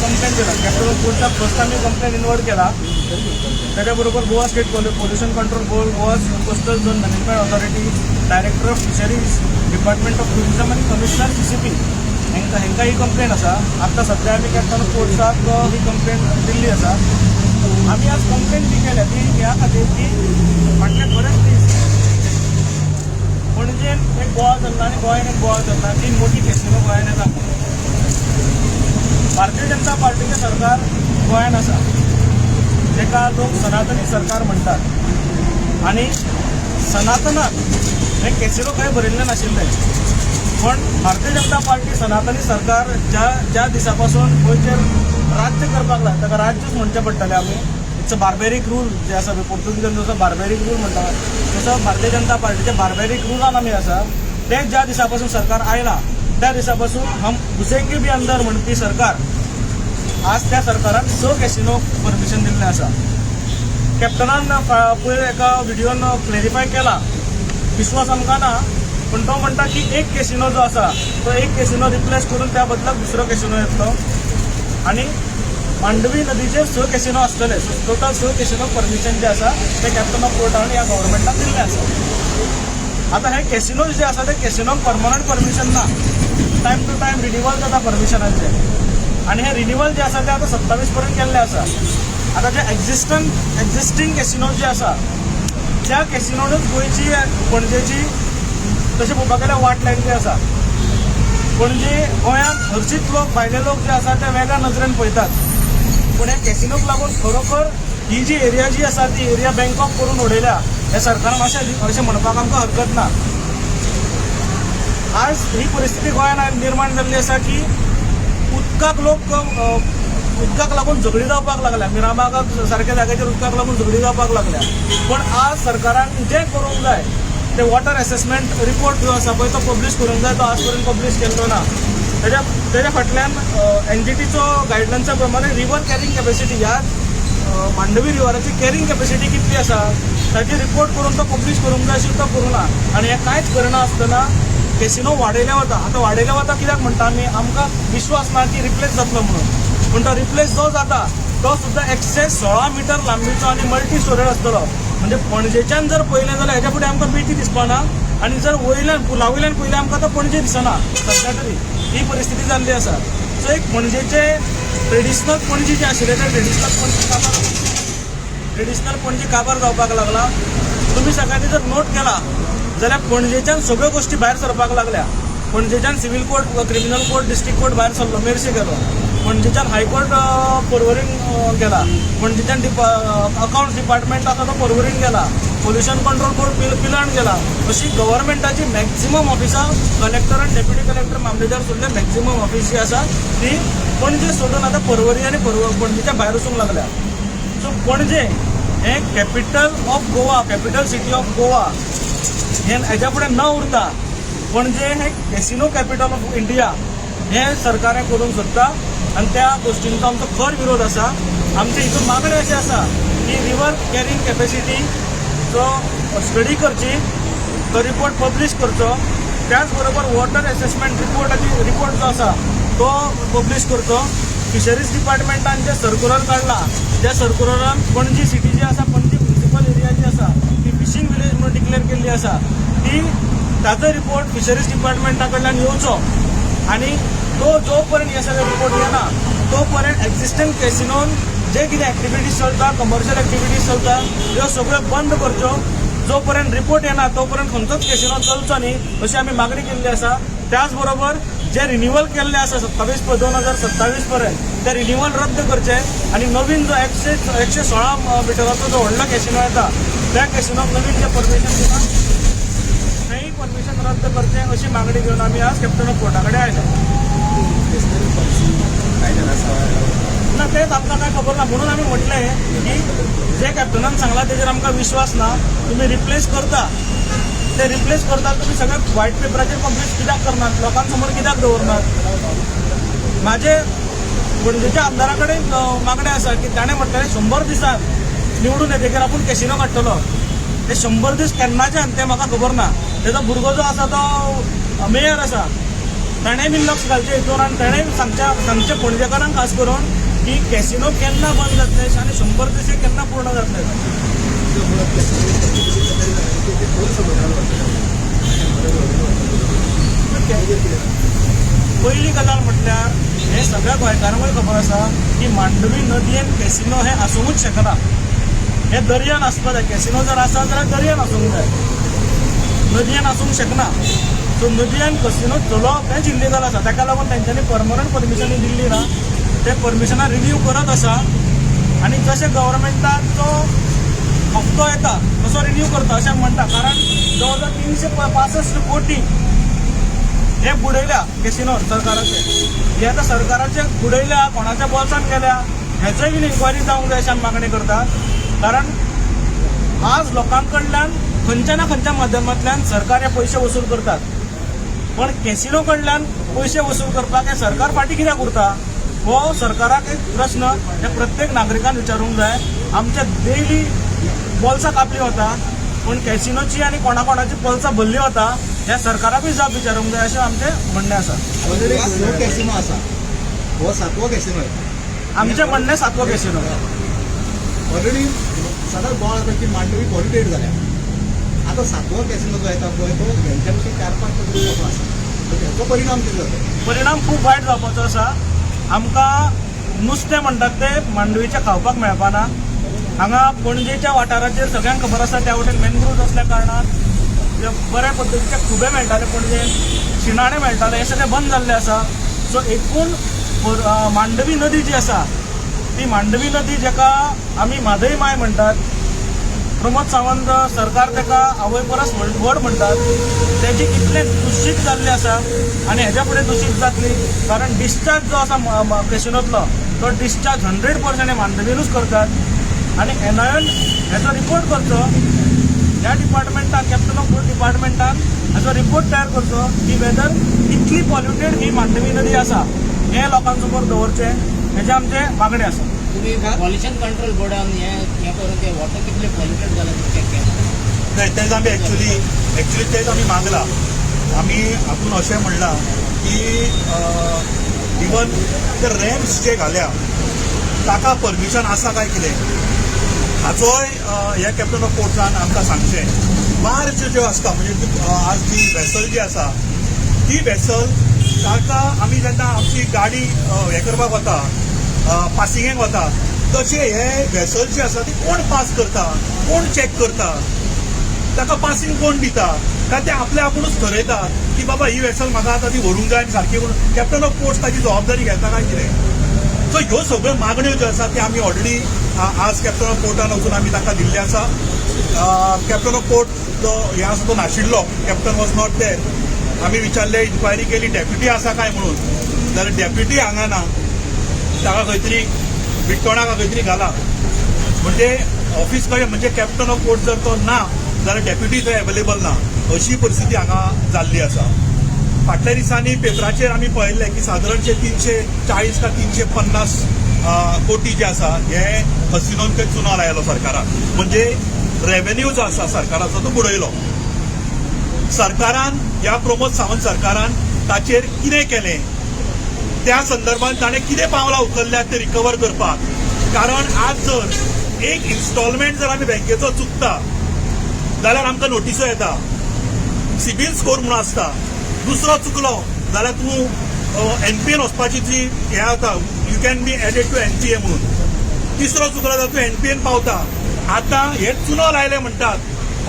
Complaint दिला. Capital कोर्टात first आम्ही कंप्लेंट इन्व्हर्ट केला. त्याच्याबरोबर Goa state pollution control board, Goa coastal zone management authority, director of fisheries, department of tourism आणि commissioner CCP हेंका ही complaint आसा. आतां सध्या आमी कॅप्टन कोर्टाक ही कंप्लेंट दिल्ली आसा. आमी आज कंप्लेंट जी केल्या ती ह्या खातीर की फाटले बरेच दीस पणजेन एक बोवाळ चल्ला आनी गोंयान एक बोवाळ चल्ला. 3 मोठी कॅसिनो गोंयान येता. भारतीय जनता पार्टीचें सरकार गोंयान आसा, जेका लोक सनातनी सरकार म्हणटात. आनी सनातनाक हे कॅसिनो खंय भरिल्ले नाशिल्ले, पण भारतीय जनता पार्टी सनातनी सरकार ज्या दिसा पासून गोंयचेर राज्य करपाक लागला, ताका राज्यच म्हणचें पडटलें आमी. इट्स अ बार्बेरीक रूल जे आसा पोर्तुगीजान जसो बार्बेरीक रूल म्हणटा तसो भारतीय जनता पार्टीच्या बार्बेरीक रुलान आमी आसा. ते ज्या दिसा पासून सरकार आयला त्या दिसा पासून हम घुसेंगे भी अंदर म्हणपी सरकार आज त्या सरकारान 6 कॅसिनो परमिशन दिल्लें आसा. कॅप्टनान पयर एका व्हिडिओन क्लॅरिफाय केला, विश्वास आमकां ना, पण तो म्हणटा की एक कॅसिनो जो आसा तो एक कॅसिनो रिप्लेस करून त्या बदलाक दुसरो कॅसिनो येतलो आनी मांडवी नदीचेर 6 कॅसिनो आसतले. टोटल 6 कॅसिनो परमिशन जे आसा ते कॅप्टन ऑफ कोर्टान ह्या गव्हर्मेंटाक दिल्लें आसा. आतां हे कॅसिनोज जे आसा ते कॅसिनोक परमनंट परमिशन ना, टायम टू टायम रिन्युवल जाता परमिशनाचे. आनी हे रिन्युवल जे आसा ते आतां 27 पर्यंत केल्ले आसा. आतां जे एक्झिस्टींग कॅसिनोज जे आसा त्या कॅसिनोनूच गोंयची पणजेची तशें पळोवपाक गेल्यार वाट लायिल्ली आसा. पणजे गोंयांत हरशींच लोक भायले लोक जे आसा ते वेगळ्या नजरेन पळयतात. पूण ह्या कॅसिनोक लागून खरोखर ही जी एरिया जी आसा ती एरिया बँक ऑफ करून उडयल्या ह्या सरकारान अशें म्हणपाक आमकां हरकत ना. आज ही परिस्थिती गोंयांत निर्माण जाल्ली आसा की उदकाक लागून झगडी जावपाक लागल्या. मिरामागाक सारक्या जाग्याचेर उदकाक लागून झगडी जावपाक लागल्या. पण आज सरकारान जें करूंक जाय ते वॉटर असेसमेंट रिपोर्ट जो आसा पळय तो पब्लीश करूंक जाय. तो आज पर्यंत पब्लीश केल्लो ना. तेज्या फाटल्यान NGTचो गायडलायन्सा प्रमाणे रिवर कॅरींग कॅपॅसिटी ह्या मांडवी रिवराची कॅरींग कॅपॅसिटी कितली आसा ताची रिपोर्ट करून तो पब्लीश करूंक जाय आशिल्लो, तो करूं ना. आनी हें कांयच करना आसतना कॅसिनो वाडयले वता. आतां वाडयले वता कित्याक म्हणटा आमी, आमकां विश्वास ना की रिप्लेस जातलो म्हणून. पूण तो रिप्लेस जो जाता तो सुद्दां 116 मीटर लांबीचो आनी मल्टी स्टोरेड आसतलो. म्हणजे पणजेच्यान जर पळयलें जाल्यार हेच्या फुडें आमकां बेटी दिसपाना, आनी जर वयल्यान पुलावयल्यान पळयलें आमकां तो पणजे दिसना. सद्या तरी ही परिस्थिती जाल्ली आसा. सो एक पणजेचे ट्रेडिशनल पणजी जे आशिल्ले ते ट्रेडिशनल पणजी काबार जावपाक लागला. तुमी सगळ्यांनी जर नोट केला जाल्यार पणजेच्यान सगळ्यो गोश्टी भायर सरपाक लागल्या. पणजेच्यान civil court, criminal court, district court भायर सरलो, मेर्शे गेलो. पणजेच्यान हायकोर्ट पर्वरीन गेला. पणजेच्यान अकाउंट्स डिपार्टमेंट आसा तो पर्वरीन गेला. पोल्युशन कंट्रोल बोर्ड पिलाण गेला. अशी गव्हर्मेंटाची मॅक्झिमम ऑफिसां, कलेक्टर आनी डेप्युटी कलेक्टर, मामलेदार सोडले मॅक्झिमम ऑफिस जी आसा ती पणजे सोडून आतां पर्वरी आनी पणजेच्या भायर वचूंक लागल्या. सो पणजे हे capital of Goa, capital city of Goa हेच्या फुडें न उरता पणजे हे कॅसिनो कॅपिटल ऑफ इंडिया हे सरकारान करूंक सोदता. आनी त्या गोश्टींचो आमचो खर विरोध आसा. आमचे हितून मागणी अशी आसा की रिवर कॅरींग कॅपॅसिटीचो स्टडी करची, तो रिपोर्ट पब्लीश करचो. त्याच बरोबर वॉटर असेसमेंट रिपोर्ट जो आसा तो पब्लीश करचो. फिशरीज डिपार्टमेंटान जे सर्क्युलर काडला, त्या सर्क्युलरान पणजी सिटी जी आसा, पणजी म्युनिसिपल एरिया जी आसा ती फिशींग विलेज म्हणून डिक्लेअर केल्ली आसा, ती ताचो रिपोर्ट फिशरीज डिपार्टमेंटा कडल्यान येवचो. आनी तो जो पर्यंत हे सगळे रिपोर्ट येना तो पर्यंत एक्झिस्टिंग कॅसिनोन जे कितें एक्टिविटीज चलता, कमर्शियल एक्टिविटीज चलता, ह्यो सगळ्यो बंद करच्यो. जो पर्यंत रिपोर्ट येना तो पर्यंत खंयचोच कॅसिनो चलचो न्ही अशी आमी मागणी केल्ली आसा. त्याच बरोबर जे रिन्युवल केल्ले आसा 2027 पर्यंत ते रिन्युवल रद्द करचे आनी नवीन जो 116 मिटराचो जो व्हडलो कॅसिनो येता त्या कॅसिनोक नवीन जे परमिशन दिता तेंय परमिशन रद्द करचें अशी मागणी घेवन आमी आज कॅप्टन ऑफ कोर्टा कडेन आयले. ना तेच आमकां काय खबर ना, म्हणून आमी म्हटलें की जे कॅप्टनान सांगला तेजेर आमकां विश्वास ना. तुमी रिप्लेस करता ते रिप्लेस करता, तुमी सगळे व्हाईट पेपराचेर कंप्लीट कित्याक करनात, लोकां समोर कित्याक दवरनात. म्हाजे पणजेच्या आमदारा कडेन मागणी आसा की ताणें म्हटलें 100 दिसान निवडून येतकीर आपूण कॅसिनो काडटलो. ते 100 दीस केन्नाच्यान तें म्हाका खबर ना. तेजो भुरगो जो आसा तो मेयर आसा ताणें बी लक्ष घालचें हितून आनी ताणें सांगचे पणजेकारांक खास करून की कॅसिनो केन्ना बंद जातले आनी 100% केन्ना पूर्ण जातले. पयली गजाल म्हटल्यार हे सगळ्या गोंयकारांक खबर आसा की मांडवी नदयेन कॅसिनो हे आसूंकूच शकना. हे दर्यान आसपा जाय. कॅसिनो जर आसा जाल्यार दर्यान आसूंक जाय, नदयेन आसूंक शकना. सो नदयेन कॅसिनो चलोवप हेंच इल्लिगल आसा. ताका लागून तांच्यांनी परमनंट परमिशनी दिल्ली ना. ते परमिशनां रिन्यू करत आसा आनी जशें गव्हर्मेंटाचो हप्तो येता तसो रिन्यू करता अशें म्हणटा. कारण जवळ जवळ 365 कोटी हे बुडयल्या कॅसिनो सरकाराचे. हे आतां सरकाराचे बुडयल्या, कोणाच्या बोल्सान गेल्या हेचोय बीन इन्क्वायरी जावंक जाय अशी आमी मागणी करतात. कारण आज लोकांकडल्यान खंयच्या ना खंयच्या माध्यमांतल्यान सरकार हे पयशे वसूल करतात, पण कॅसिनो कडल्यान पयशे वसूल करपाक हे सरकार फाटीं कित्याक उरता हो सरकाराक एक प्रश्न हे प्रत्येक नागरिकान विचारूंक जाय. आमच्या डेली बोल्सां कापली वता, पण कॅसिनोची आनी कोणाची बोल्सां भरली वता हे सरकाराकूय जाप विचारूंक जाय अशें आमचें म्हणणें आसा. ऑलरेडी कॅसिनो आसा, हो 7वो कॅसिनो आहे. आमचें म्हणणें 7वो कॅसिनो. ऑलरेडी सदांच बोवाळ जाता की मांडवी पॉल्युटेड जाल्या. आता 7वो कॅसिनो जो येता पळय तो हेंच्या पेक्षा 4-5 पटी मोठो आसा. हेचो परिणाम कितें जाता? परिणाम खूब वायट जावपाचो आसा. आमकां नुस्तें म्हणटात ते मांडवीचें खावपाक मेळपाना. हांगा पणजेच्या वाठाराचेर सगळ्यांक खबर आसा त्या वटेन मॅनग्रोव्ज असल्या कारणान बऱ्या पद्दतीचे खुबे मेळटाले पणजेन, शिणाणे मेळटाले, हे सगळें बंद जाल्ले आसा. सो एकूण मांडवी नदी जी आसा ती मांडवी नदी जेका आमी म्हादय माय म्हणटात, प्रमोद सावंत सरकार तेका आवय परस व्हड म्हणटात, तेजी इतले दुशीत जाल्ले आसा आनी हेज्या फुडें दुशीत जातली. कारण डिस्चार्ज जो आसा कॅसिनोतलो तो डिस्चार्ज 100% हे मांडवीनूच करतात आनी एनआयएन हेचो रिपोर्ट करचो. ह्या डिपार्टमेंटान, कॅप्टन ऑफ बोट डिपार्टमेंटान हाचो रिपोर्ट तयार करचो की वेदर कितली पॉल्युटेड ही मांडवी नदी आसा हे लोकांसमोर दवरचें, हेजे आमचें मागणें आसा. तुम्ही पॉल्युशन कंट्रोल बोर्डान हे करून ते वॉटर कितले पॉल्युटेड जालां ते चॅक केला? नाही, तेच आमी एक्चुली तेच आमी मागला. आमी हातून अशें म्हणलां की इवन ते रॅम्प्स जे घाल्या ताका परमिशन आसा काय कितें हाचोय हे कॅप्टन ऑफ पोर्ट्सान आमकां सांगचें. बार्ज ज्यो आसता म्हणजे आज ती वेसल जी आसा ती वेसल ताका आमी जेन्ना आमची गाडी हे करपाक वता, पासिंगेक वता, तशें हे वेसल जी आसा ती कोण पास करता, कोण चॅक करता, ताका पासिंग कोण दिता काय ते आपले आपुणूच ठरयता की बाबा ही वेसल म्हाका आतां ती व्हरूंक जाय आनी सारकी करून कॅप्टन ऑफ पोर्ट्स ताची जबाबदारी घेता काय कितें. सो ह्यो सगळ्यो मागण्यो ज्यो आसा त्यो आमी ऑलरेडी आज कॅप्टन ऑफ पोर्टान वचून आमी ताका दिल्ले आसा. कॅप्टन ऑफ पोर्ट जो हे आसा तो नाशिल्लो, कॅप्टन वॉज नॉट देर. आमी विचारले, इन्क्वायरी केली डेप्युटी आसा काय म्हणून, जाल्यार डेप्युटी हांगा ना, ताका खंय तरी बिट्टोणाक खंय तरी घाला. म्हणजे ऑफिस कडेन म्हणजे कॅप्टन ऑफ पोर्ट जर तो ना जाल्यार डेप्युटी थंय अवेलेबल ना, अशी परिस्थिती हांगा जाल्ली आसा. फाटल्या दिसांनी पेपराचेर आमी पळयल्लें की सादारणशे 340 का 350 कोटी जे आसा हे कॅसिनोन चुनो लायलो सरकारान. म्हणजे रेव्हेन्यू जो आसा सरकाराचो तो बुडयलो. सरकारान, ह्या प्रमोद सावंत सरकारान ताचेर कितें केलें, त्या संदर्भात ताणें कितें पावलां उखल्ल्यात ते रिकवर करपाक. कारण आज जर एक इन्स्टॉलमेंट जर आमी बँकेचो चुकता जाल्यार आमकां नोटिसो येता, सिबील स्कोर म्हणून आसता. दुसरो चुकलो जाल्यार तूं एनपीएन वचपाची जी हे जाता, you can be added to NPA म्हणून. तिसरो चुकलो जाल्यार तूं एनपीएन पावता. आतां हे चुनो लायले म्हणटात,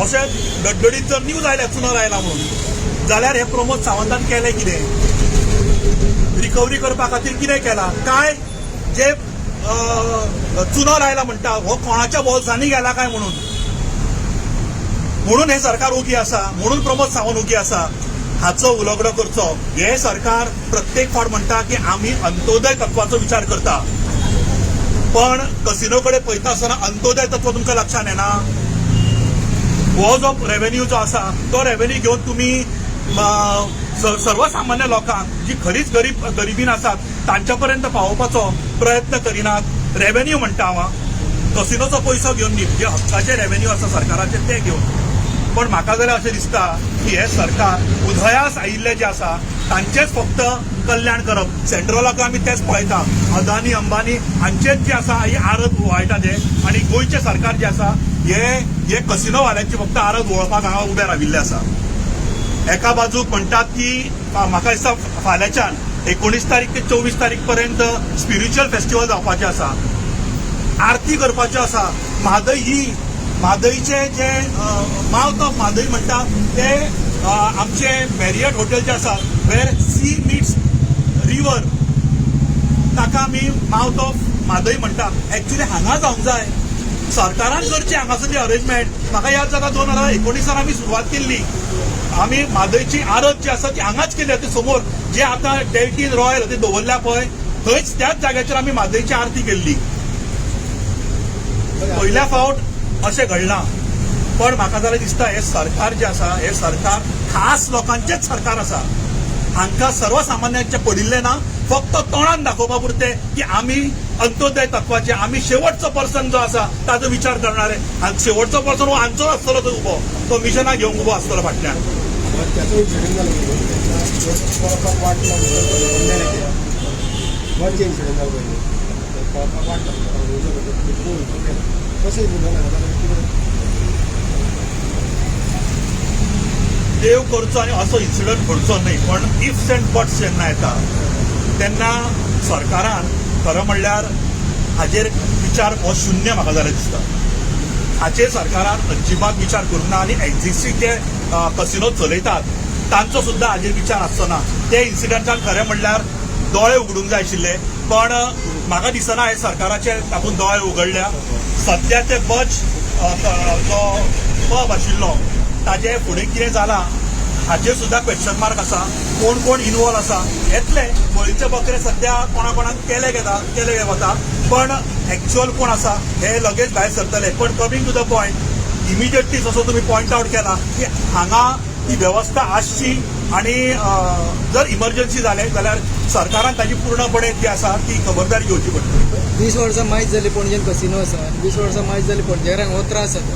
अशें डडडीत जर न्यूज आयल्या चुनो लायला म्हणून, जाल्यार हे प्रमोद सावंतान केलें कितें, रिकवरी करपा खातीर कितें केलां काय जे चुनो लायला म्हणटा हो कोणाच्या बोल्सांनी गेला काय म्हणून हे सरकार ओगी आसा, म्हणून प्रमोद सावंत ओगी आसा. हाचो उलगडो करचो. हे सरकार प्रत्येक फावट म्हणटा की आमी अंत्योदय तत्वाचो विचार करता, पण कसिनो कडेन पळयता आसतना अंत्योदय तत्व तुमकां लक्षात येना. हो जो रेव्हेन्यू जो आसा तो रेव्हेन्यू घेवन तुमी सर्वसामान्य लोकांक जी खरीच गरिबीन आसात तांच्या पर्यंत पावोवपाचो प्रयत्न करिनात. रेव्हेन्यू म्हणटा हांव कसिनोचो पयसो घेवन न्ही, जे हक्काचे रेव्हेन्यू आसा सरकाराचे ते घेवन. पण म्हाका जाल्यार अशें दिसता की हे सरकार उदयास आयिल्ले जे आसा तांचेच फक्त कल्याण करप. सेंट्रलाक आमी तेच पळयता, अदानी अंबानी हांचेच जे आसा ही आरत वळटा ते, आणि गोंयचे सरकार जे आसा हे कसिनोवाल्यांची फक्त आरत वळपाक हांगा उबे राविल्ले आसा. एका बाजूक म्हणटात की म्हाका दिसता फाल्यांच्यान 19 तारीख ते 24 तारीख पर्यंत स्पिरिच्युअल फेस्टिवल जावपाचें आसा, आरती करपाच्यो आसा. म्हादईचे जे माउथ ऑफ म्हादई म्हणटा ते आमचे मॅरियट हॉटेल जे आसा वेर सी मीट्स रिवर, ताका आमी माउथ ऑफ म्हादई म्हणटा. एक्चुली हांगा जावंक जाय, सरकारान करची हांगासरली अरेंजमेंट. म्हाका याद जाता 2019 आमी सुरवात केल्ली, आमी म्हादईची आरत जी आसा ती हांगाच केली. ते समोर जे आतां डेल्टीन रॉयल ते दवरल्या पळय, थंयच त्याच जाग्याचेर आमी म्हादईची आरती केल्ली. पहिल्या फावट अशें घडलां, पण म्हाका जाल्यार दिसता हे सरकार जे आसा हे सरकार खास लोकांचेच सरकार आसा. हांकां सर्वसामान्यांचे पडिल्ले ना, फक्त तोंडान दाखोवपा पुरते की आमी अंत्योदय तत्वाचे, आमी शेवटचो पर्सन जो आसा ताचो विचार करणारे. आनी शेवटचो पर्सन हो हांचो आसतलो तो उबो, तो मिशनाक घेवंक उबो आसतलो फाटल्यान. देव करचो आनी असो इन्सिडंट घडचो न्हय, पण इफ्स अँड बट्स जेन्ना येता तेन्ना सरकारान खरें म्हणल्यार हाजेर विचार हो शून्य म्हाका जाल्यार दिसता. हाचेर सरकारान अजिबात विचार करूना, आनी एक्झिस्टींग जे कसिनो चलयतात तांचो सुद्दां हाजेर विचार आसचो ना. ते इन्सिडंटान खरें म्हणल्यार दोळे उगडूंक जाय आशिल्ले, पण म्हाका दिसना हे सरकाराचे तातूंत दोळे उगडल्या. सद्या ते बच जो पब आशिल्लो ताजे फुडें कितें जालां हाचेर सुद्दां क्वेश्चन मार्क आसा. कोण कोण इन्वॉल्व आसा येतले, बळीचे बकरे सद्या कोणाक केले वता, पण एक्च्युअल कोण आसा हे लगेच भायर सरतले. पण coming to the point, immediately जसो तुमी पॉयंट आउट केला की हांगा ती वेवस्था आसची, आणि जर इमर्जन्सी जालें जाल्यार सरकारान ताजी पूर्णपणे ती आसा ती खबरदारी घेवची पडटली. 20 वर्सां मायज जाली पणजेन कसिनो आसा, 20 वर्सां मायज जाली पणजेकारांक हो त्रास जाता.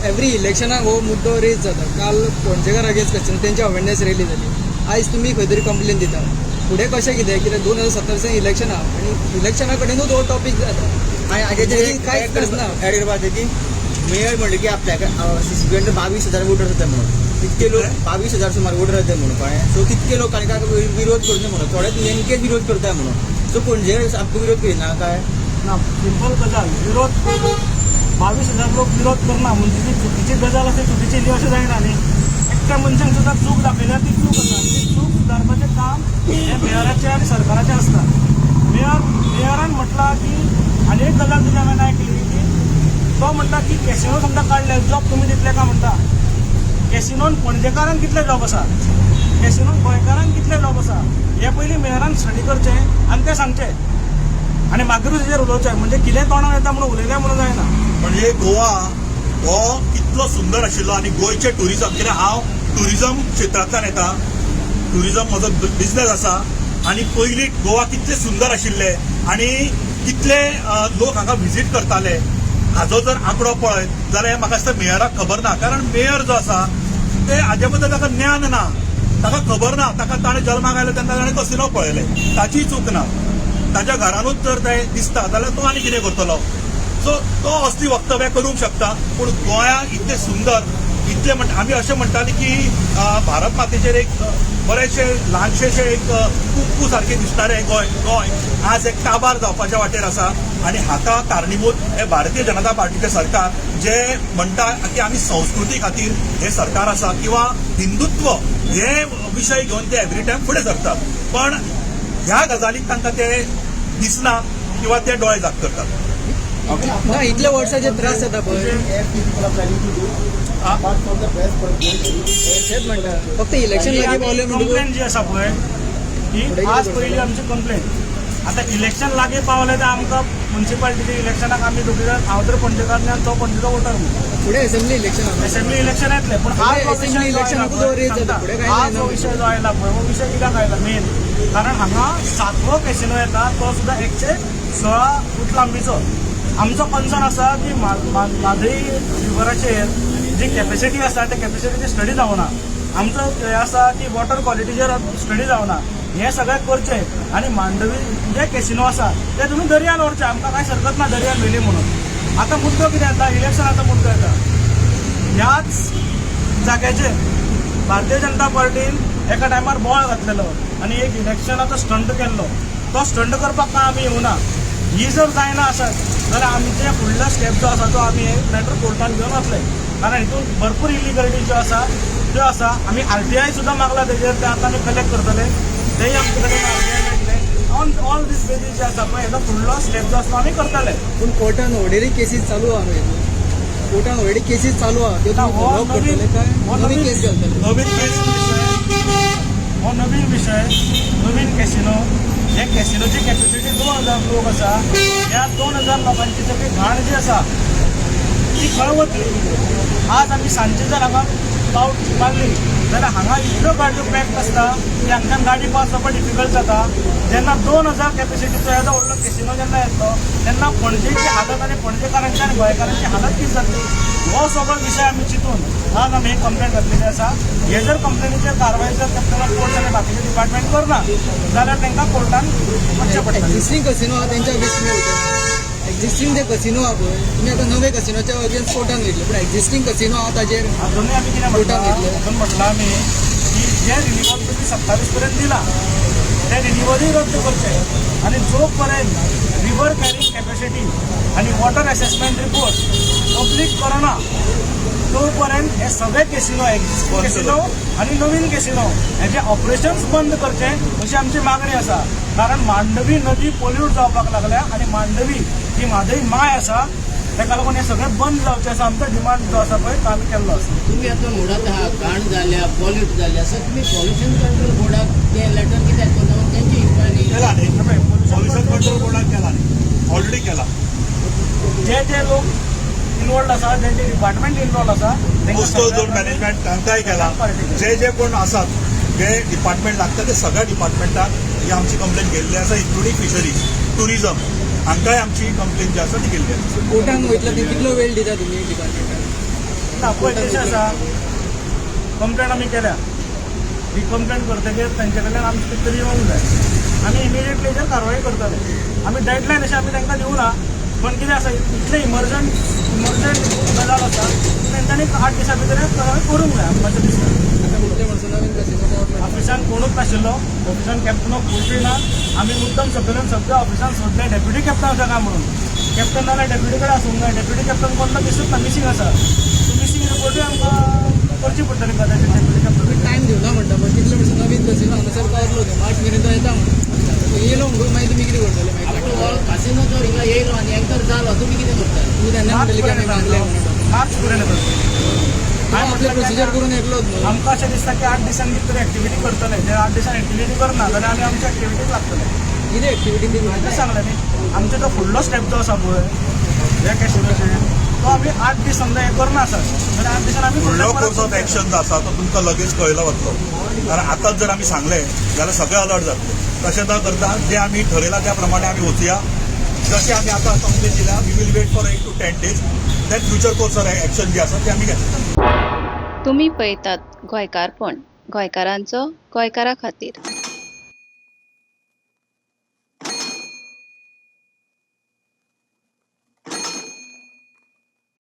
एवरी इलेक्शनाक हो मुद्दो रेज जाता. काल पणजेकार अगेन्स्ट कसिनो तेंची अवेरनेस रॅली जाली. आयज तुमी खंय तरी कंप्लेन दिता, फुडें कशें कितें 2017 इलेक्शन आहा, आनी इलेक्शना कडेनूच हो टॉपीक जाता. हाजेर कांयच करना. ऍड करपाक जाता की मेयर म्हणले की आपल्याक 22,000 वोटर जाता म्हणून, तितके लोक 22,000 सुमार वोटर जाता म्हणून कळ्ळें. सो तितके लोकांनी काय विरोध करचो म्हणून, थोडेच नेमकेच विरोध करताय म्हणून. सो पणजे सामको विरोध करिना काय ना. सिंपल गजाल, विरोध 22,000 लोक विरोध करना म्हणजे ती चुकीची गजाल आसा, चुकीची न्ही अशें जायना न्ही. एकट्या मनशान सुद्दां चूक दाखयल्यार ती चूक आसा. ती चूक सुदारपाचें काम हे मेयराचें आनी सरकाराचें आसता. मेयरान म्हटलां की, आनी एक गजाल तुज्या हांवें आयकली की तो म्हणटा की कॅसिनो समजा काडले जॉब तुमी दितले का म्हणटा. कॅसिनोन पणजेकारांक कितले जॉब आसा, कॅसिनोन गोंयकारांक कितले जॉब आसा, हे पयलीं मेयरान स्टडी करचें आनी तें सांगचें, आनी मागीरूच हेजेर उलोवचें. म्हणजे कितें तोंडान येता म्हणून उलयलें म्हणून जायना. म्हणजे गोवा हो कितलो सुंदर आशिल्लो, आणि गोंयचे टुरिजम, कित्याक हांव टुरिजम क्षेत्रांतल्यान येता, टुरिजम म्हजो बिझनेस आसा, आणि पयलीं गोवा कितले सुंदर आशिल्ले आणि कितले लोक हांगा व्हिजीट करताले. हाजो जर आंकडो पळयत जाल्यार म्हाका दिसता मेयराक खबर ना, कारण मेयर जो आसा ते हाजे बद्दल ताका ज्ञान ना, ताका खबर ना. ताका ताणें जल्माक आयलो तेन्ना ताणें कसिनो पळयले, ताची चूक ना. ताच्या घरानूच जर तें दिसता जाल्यार तो आनी कितें करतलो. सो तो असली वक्तव्य करूंक शकता. पूण गोंयांत इतलें सुंदर, इतले आमी अशें म्हणटाली की भारत मातेचेर एक बरेचशे ल्हानशेशे एक कुक्कू सारकें दिसणारें गोंय आज एक काबार जावपाच्या वाटेर आसा. आनी हाका कारणीभूत हे भारतीय जनता पार्टीचे सरकार जे म्हणटा की आमी संस्कृती खातीर हे सरकार आसा, किंवा हिंदुत्व हे विशय घेवन ते एवरी टायम फुडें सरतात. पण ह्या गजालीक तांकां ते दिसना किंवा ते दोळे जाग करतात. ना इतल्या वर्साचे त्रास जाता पळय, तेच म्हणटा. फक्त इलेक्शन लागीं पावले म्हणून कंप्लेन जी आसा पळय ही आज पयली आमची कंप्लेन. आता इलेक्शन लागीं पावले तर आमकां म्युन्सिपाल्टीच्या इलेक्शनाक आमी दोगी जाण, हांव तर पणजेकार आनी तो पणजेचो वोटर म्हणून फुडें असेंब्ली इलेक्शन असेंब्ली इलेक्शन येतले. पण आज जो विशय असेंब्ली जो इलेक्शन आयला तो रेज जाता, फुडें पळय, कांय आज जो जायना. विशय जो आयला पळय हो विशय कित्याक आयला मेन, कारण हांगा 7वो कॅसिनो येता तो सुद्दां 116 फूट लांबीचो. आमचो कन्सर्न आसा की म्हादई रिव्हराचेर जी कॅपॅसिटी आसा त्या कॅपॅसिटीची स्टडी जावना. आमचो हे आसा की वॉटर क्वॉलिटीचेर स्टडी जावना हे सगळें करचें आनी मांडवी जे कॅसिनो आसा ते तुमी दर्यान व्हरचे आमकां कांय हरकत ना दर्यान व्हेली म्हणून आतां मुद्दो कितें येता इलेक्शनाचो मुद्दो येता ह्याच जाग्याचेर भारतीय जनता पार्टीन एका टायमार बोवाळ घातलेलो आनी एक इलेक्शनाचो स्टंट केल्लो तो स्टंट करपाक काय आमी येवना ही जर जायना आसत जाल्यार आमचे फुडलो स्टेप जो आसा तो आमी हे मॅटर कोर्टान घेवन वतले कारण हितून भरपूर इलिगलिटी ज्यो आसा आमी RTI सुद्दां मागला तेजेर ते आतां आमी कलेक्ट करतले तेय आमचे कडेन RTI मेळटले ऑन ऑल दीस बेजीस जे आसा पळय हेजो फुडलो स्टेप जो आसा तो आमी करतले पूण कोर्टान ऑलरेडी केसीस चालू आहा न्हू कोर्टान ऑलरेडी केसीस चालू आहा त्यो तुमी हो फॉलो करतले काय नवी केस घालतले नवीन विषय नवीन कॅसिनो हे कॅसिनोची कॅपॅसिटी 2000 लोक आसा ह्या 2000 लोकांची सगळी घाण जी आसा ती खंय वतली आज आमी सांजचे जर हांगा पावट मारली जाल्यार हांगा इतल्यो गाडयो पॅक्ड आसता की हांगाच्यान गाडी पास जावपाक डिफिकल्ट जाता जेन्ना 2000 कॅपॅसिटीचो येदो व्हडलो कॅसिनो जेन्ना येतलो तेन्ना पणजेची हालत आनी पणजेकारांची आनी गोंयकारांची हालत कितें जातली हो सगळो विशय आमी चिंतून आज आमी एक कंप्लेंट घातलेली आसा हे जर कंप्लेनीचेर कारवाय जर कॅप्टन कोर्ट आनी बाकीचे डिपार्टमेंट करना जाल्यार तांकां कोर्टान वचचें पडटलें एक्झिस्टींग कसिनो आहा तेंच्या अगेन्स्ट तुमी वयता एक्झिस्टींग जे कसिनो आहा पळय तुमी आतां नवे कसिनोच्या अगेन्स्ट कोर्टान वयतले पूण एक्झिस्टींग कसिनो आहा ताजेर अजूनही आमी कितें कोर्टान म्हणटा घेतले. अजून म्हटलं आमी की जे रिन्युअल तुम्ही 27 पर्यंत दिला ते रिन्युअलही रद्द करचे आणि जोपर्यंत रिव्हर कॅरिंग कॅपॅसिटी आणि वॉटर असेसमेंट रिपोर्ट पब्लीक करना तोपर्यंत हे सगळे कॅसिनो एक्झिस्टिंग कॅसिनो आणि नवीन कॅसिनो हेचे ऑपरेशन्स बंद करचे अशी आमची मागणी आसा कारण मांडवी नदी पोल्यूट जावपाक लागल्या आणि मांडवी ही म्हादई माय आसा ताका लागून हे सगळें बंद जावचें आसा आमचो डिमांड जो आसा पळय तो आमी केल्लो आसा तुम्ही आता म्हणत आहात घाण जाल्या पॉल्यूट जाल्या सर तुम्ही पॉल्युशन कंट्रोल बोर्डाक ते लेटर कित्याक करता मग त्यांची इन्क्वायरी केला न्ही पॉल्युशन कंट्रोल बोर्डान केला न्ही ऑलरेडी केला जे लोक इन्वॉल्ड आसा जे डिपार्टमेंट इन्वॉल्ड आसा कोस्टल झोन मॅनेजमेंट तांकांय केला जे कोण आसात जे डिपार्टमेंट लागता ते सगळ्या डिपार्टमेंटाक ही आमची कंप्लेन गेल्ली आसा इन्क्लुडींग फिशरीज टुरिजम हांकांय आमची कंप्लेन जी आसा ती गेल्ली आसा कोर्टान वयतले ती कितलो वेळ दिता तुमी डिपार्टमेंटाक ना पळय कशें आसा कंप्लेन आमी केल्या ही कंप्लेन करतकीर तांचे कडल्यान आमचे कितें तरी येवंक जाय आमी इमिडिएटली हेचेर कारवाय करतले आमी डेडलायन अशें आमी तांकां दिवना पण कितें आसा इतलें इमर्जंट गजाल आसा तेंच्यांनी 8 दिसां भितर कारवाय करूंक जाय आमकां अशें दिसता आतां म्हटलें म्हणसर नवीन कसिनो पावट ऑफिसान कोणूच नाशिल्लो ऑफिसान कॅप्टनो पोल्ट्री ना आमी मुद्दम सकयल्यान सगळ्या ऑफिसान सोदले डेप्युटी कॅप्टन आसा काय म्हणून कॅप्टन नाल्यार डेप्युटी कडेन आसूंक जाय डेप्युटी कॅप्टन कोणतो दिसत ना मिसींग आसा सो मिसींग रिपोर्टूय आमकां करची पडटली कदाचित डेप्युटी कॅप्टन टायम दिवना म्हणटा पण कितले म्हणसर नवीन कसिनो हांगासर पावलो न्ही मार्च मेरेन तो येता म्हणटा येयलो म्हणून मागीर तुमी कितें करतले मागीर आफ्टर ऑल कासिनो जर हिंगा येयलो आनी एंकर जालो तुम्ही कितें करता तुमी तेन्ना म्हणटले की आमी मागले म्हणून मार्च पर्यंत येतलो आपले प्रोसिजर करून येतलोच न्हू आमकां अशें दिसता की 8 दिसांनी कितें तरी एक्टिविटी करतले जे 8 दिसान एक्टिविटी करना जाल्यार आमी आमच्या एक्टिविटीक लागतले कितें एक्टिविटी ती तें सांगलें न्ही आमचो जो फुडलो स्टेप जो आसा पळय ह्या कॅसिनोचेर तो आमी 8 दीस समजा हे करना आसत जाल्यार 8 दिसान आमी फुडलो कोर्स ऑफ एक्शन जो आसा तो तुमकां लगेच कळयलो वतलो कारण आतांच जर आमी सांगलें जाल्यार सगळे अलर्ट जातले तशें न करता जे आमी ठरयलां त्या प्रमाणे आमी वचुया जशें आमी आतां कंप्लेन दिल्या we will wait for 8 to 10 days then future course of action जी आसा ती आमी घेतली तुम्ही पळयतात गोंयकारपण गोंयकारांचो गोंयकारा खातीर